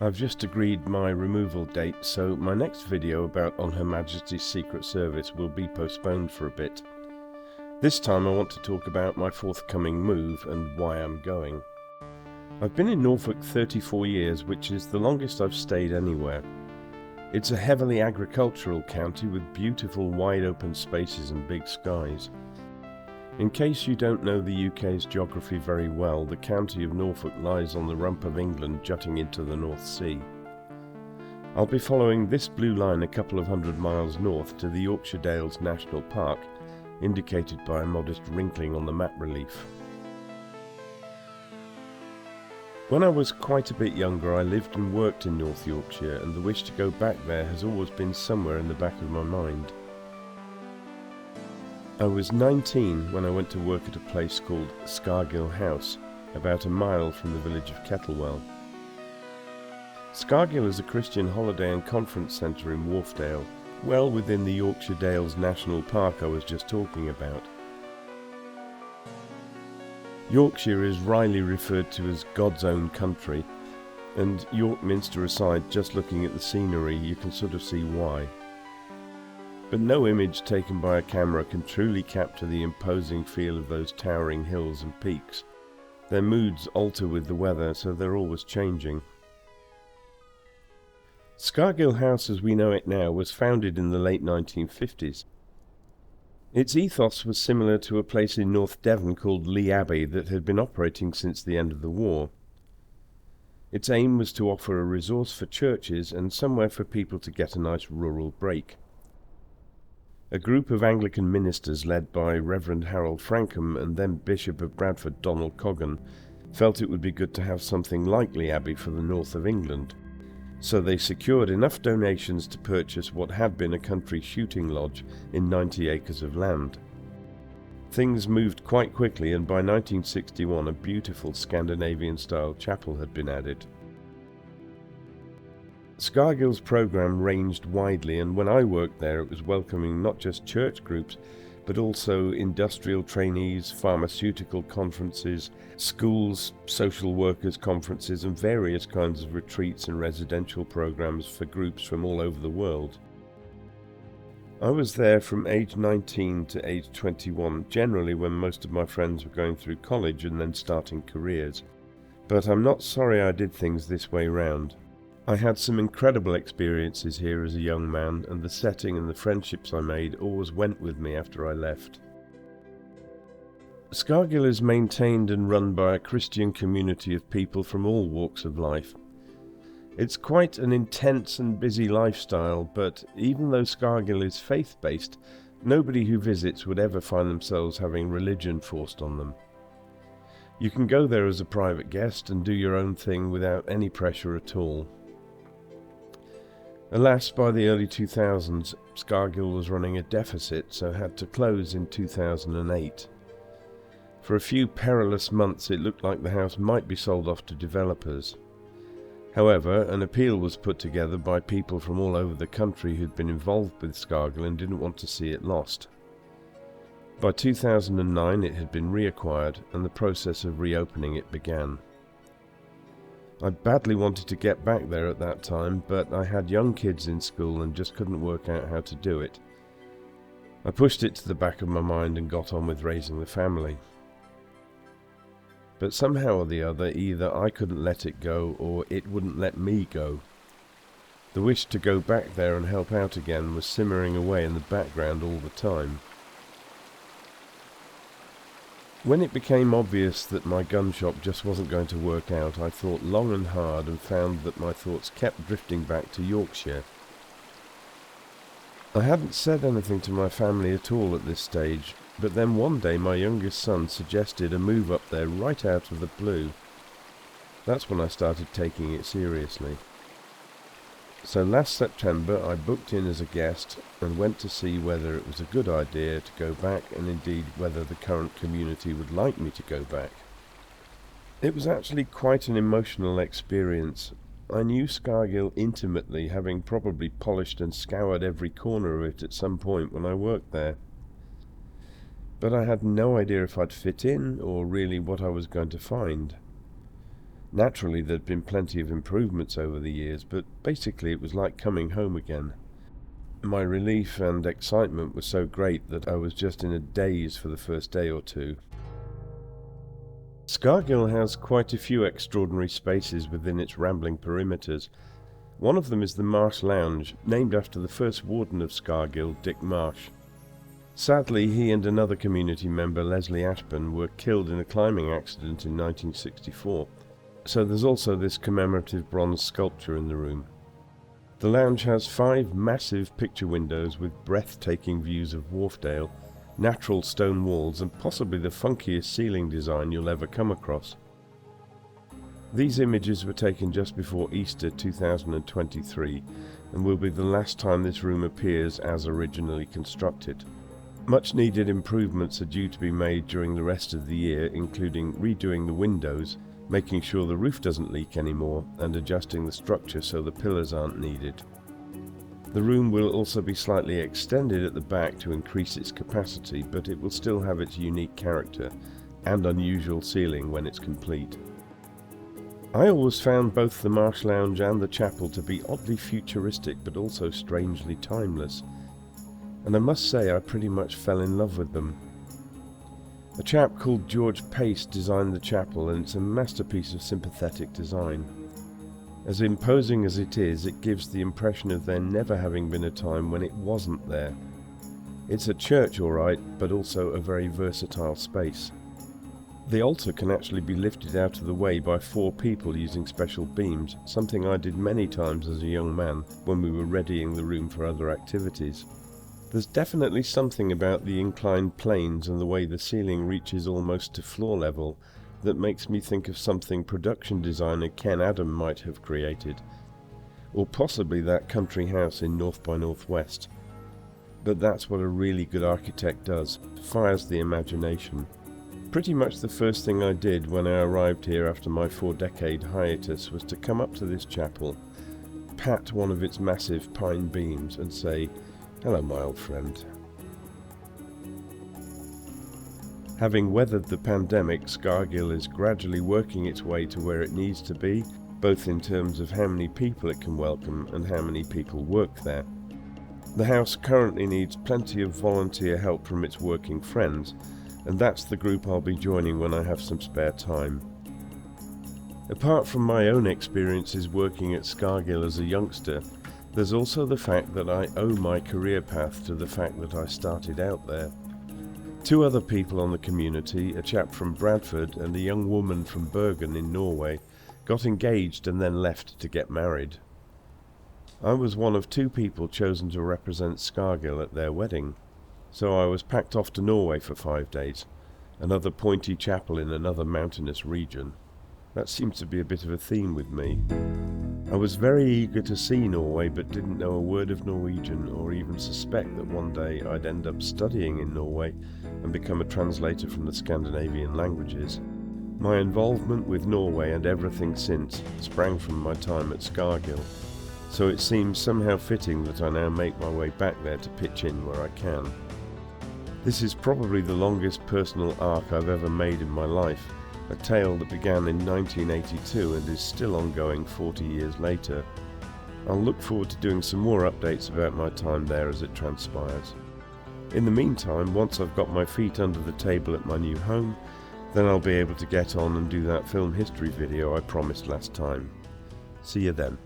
I've just agreed my removal date, so my next video about On Her Majesty's Secret Service will be postponed for a bit. This time I want to talk about my forthcoming move and why I'm going. I've been in Norfolk 34 years, which is the longest I've stayed anywhere. It's a heavily agricultural county with beautiful wide open spaces and big skies. In case you don't know the UK's geography very well, the county of Norfolk lies on the rump of England jutting into the North Sea. I'll be following this blue line a couple of hundred miles north to the Yorkshire Dales National Park, indicated by a modest wrinkling on the map relief. When I was quite a bit younger, I lived and worked in North Yorkshire, and the wish to go back there has always been somewhere in the back of my mind. I was 19 when I went to work at a place called Scargill House, about a mile from the village of Kettlewell. Scargill is a Christian holiday and conference centre in Wharfdale, well within the Yorkshire Dales National Park I was just talking about. Yorkshire is wryly referred to as God's own country, and York Minster aside, just looking at the scenery you can sort of see why. But no image taken by a camera can truly capture the imposing feel of those towering hills and peaks. Their moods alter with the weather, so they're always changing. Scargill House as we know it now was founded in the late 1950s. Its ethos was similar to a place in North Devon called Lee Abbey that had been operating since the end of the war. Its aim was to offer a resource for churches and somewhere for people to get a nice rural break. A group of Anglican ministers led by Reverend Harold Frankham and then Bishop of Bradford Donald Coggan felt it would be good to have something like Lee Abbey for the north of England. So they secured enough donations to purchase what had been a country shooting lodge in 90 acres of land. Things moved quite quickly, and by 1961 a beautiful Scandinavian-style chapel had been added. Scargill's programme ranged widely, and when I worked there it was welcoming not just church groups, but also industrial trainees, pharmaceutical conferences, schools, social workers conferences, and various kinds of retreats and residential programs for groups from all over the world. I was there from age 19 to age 21, generally when most of my friends were going through college and then starting careers. But I'm not sorry I did things this way round. I had some incredible experiences here as a young man, and the setting and the friendships I made always went with me after I left. Scargill is maintained and run by a Christian community of people from all walks of life. It's quite an intense and busy lifestyle, but even though Scargill is faith-based, nobody who visits would ever find themselves having religion forced on them. You can go there as a private guest and do your own thing without any pressure at all. Alas, by the early 2000s, Scargill was running a deficit, so had to close in 2008. For a few perilous months it looked like the house might be sold off to developers. However, an appeal was put together by people from all over the country who'd been involved with Scargill and didn't want to see it lost. By 2009 it had been reacquired, and the process of reopening it began. I badly wanted to get back there at that time, but I had young kids in school and just couldn't work out how to do it. I pushed it to the back of my mind and got on with raising the family. But somehow or the other, either I couldn't let it go or it wouldn't let me go. The wish to go back there and help out again was simmering away in the background all the time. When it became obvious that my gun shop just wasn't going to work out, I thought long and hard and found that my thoughts kept drifting back to Yorkshire. I hadn't said anything to my family at all at this stage, but then one day my youngest son suggested a move up there right out of the blue. That's when I started taking it seriously. So last September I booked in as a guest and went to see whether it was a good idea to go back, and indeed whether the current community would like me to go back. It was actually quite an emotional experience. I knew Scargill intimately, having probably polished and scoured every corner of it at some point when I worked there. But I had no idea if I'd fit in or really what I was going to find. Naturally, there'd been plenty of improvements over the years, but basically it was like coming home again. My relief and excitement were so great that I was just in a daze for the first day or two. Scargill has quite a few extraordinary spaces within its rambling perimeters. One of them is the Marsh Lounge, named after the first warden of Scargill, Dick Marsh. Sadly, he and another community member, Leslie Ashburn, were killed in a climbing accident in 1964, so there's also this commemorative bronze sculpture in the room. The lounge has 5 massive picture windows with breathtaking views of Wharfdale, natural stone walls, and possibly the funkiest ceiling design you'll ever come across. These images were taken just before Easter 2023 and will be the last time this room appears as originally constructed. Much needed improvements are due to be made during the rest of the year, including redoing the windows, making sure the roof doesn't leak anymore, and adjusting the structure so the pillars aren't needed. The room will also be slightly extended at the back to increase its capacity, but it will still have its unique character and unusual ceiling when it's complete. I always found both the Marsh Lounge and the chapel to be oddly futuristic but also strangely timeless, and I must say I pretty much fell in love with them. A chap called George Pace designed the chapel, and it's a masterpiece of sympathetic design. As imposing as it is, it gives the impression of there never having been a time when it wasn't there. It's a church all right, but also a very versatile space. The altar can actually be lifted out of the way by 4 people using special beams, something I did many times as a young man when we were readying the room for other activities. There's definitely something about the inclined planes and the way the ceiling reaches almost to floor level that makes me think of something production designer Ken Adam might have created, or possibly that country house in North by Northwest. But that's what a really good architect does, fires the imagination. Pretty much the first thing I did when I arrived here after my 4-decade hiatus was to come up to this chapel, pat one of its massive pine beams and say, "Hello, my old friend." Having weathered the pandemic, Scargill is gradually working its way to where it needs to be, both in terms of how many people it can welcome and how many people work there. The house currently needs plenty of volunteer help from its working friends, and that's the group I'll be joining when I have some spare time. Apart from my own experiences working at Scargill as a youngster, there's also the fact that I owe my career path to the fact that I started out there. 2 other people on the community, a chap from Bradford and a young woman from Bergen in Norway, got engaged and then left to get married. I was one of 2 people chosen to represent Scargill at their wedding, so I was packed off to Norway for 5 days, another pointy chapel in another mountainous region. That seems to be a bit of a theme with me. I was very eager to see Norway, but didn't know a word of Norwegian or even suspect that one day I'd end up studying in Norway and become a translator from the Scandinavian languages. My involvement with Norway and everything since sprang from my time at Scargill, so it seems somehow fitting that I now make my way back there to pitch in where I can. This is probably the longest personal arc I've ever made in my life, a tale that began in 1982 and is still ongoing 40 years later. I'll look forward to doing some more updates about my time there as it transpires. In the meantime, once I've got my feet under the table at my new home, then I'll be able to get on and do that film history video I promised last time. See you then.